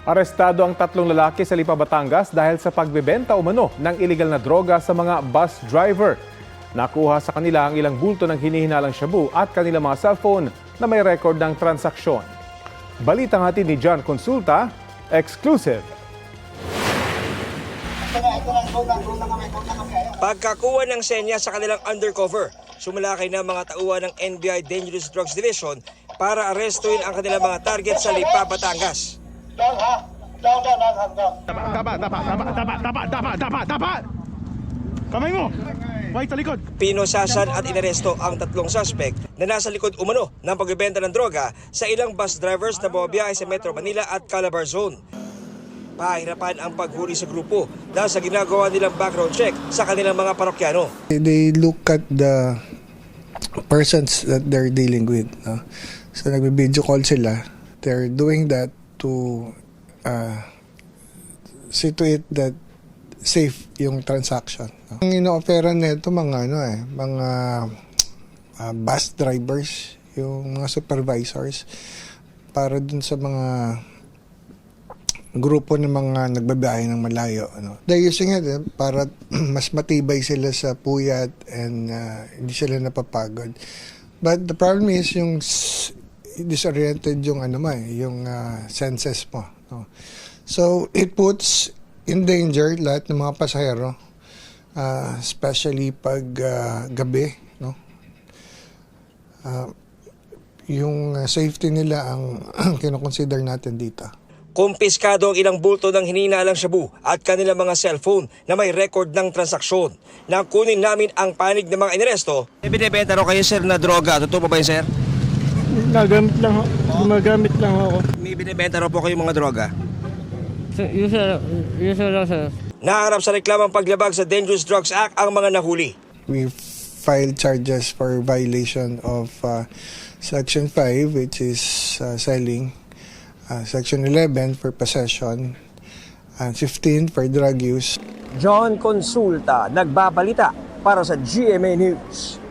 Arestado ang 3 lalaki sa Lipa, Batangas dahil sa pagbebenta umano ng iligal na droga sa mga bus driver. Nakuha sa kanila ang ilang bulto ng hinihinalang shabu at kanilang mga cellphone na may record ng transaksyon. Balitang hatid ni John Consulta, exclusive. Pagkakuha ng senya sa kanilang undercover, sumalakay na mga tauhan ng NBI Dangerous Drugs Division para arestuin ang kanilang mga target sa Lipa, Batangas. Tapa! Kamay mo! White sa likod! Pinosasan at inaresto ang 3 suspect na nasa likod umano ng pagbebenta ng droga sa ilang bus drivers na bumabiyahe sa Metro Manila at Calabar Zone. Pahirapan ang paghuli sa grupo dahil sa ginagawa nilang background check sa kanilang mga parokyano. They look at the persons that they're dealing with. No? So nagbe-video call sila. They're doing that to see to it that safe yung transaction. No? Ang ino-opera nito mga mga bus drivers, yung mga supervisors para dun sa mga grupo ng mga nagbabiyahe ng malayo. They're using it para mas matibay sila sa puyat and hindi sila napapagod. But the problem is yung disoriented yung yung senses mo. No? So it puts in danger lahat ng mga pasahero, especially pag gabi. No? Yung safety nila ang kinoconsider natin dito. Kumpiskado ang ilang bulto ng hinihinalang shabu at kanilang mga cellphone na may record ng transaksyon. Nang kunin namin ang panig ng mga inaresto. Binibenta raw kayo sir na droga. Totoo ba yun sir? Gumagamit lang ako. May binibenta raw po kayo mga droga. Usual lang sir. Naharap sa reklamang paglabag sa Dangerous Drugs Act ang mga nahuli. We filed charges for violation of Section 5, which is selling, Section 11 for possession, and 15 for drug use. John Consulta, nagbabalita para sa GMA News.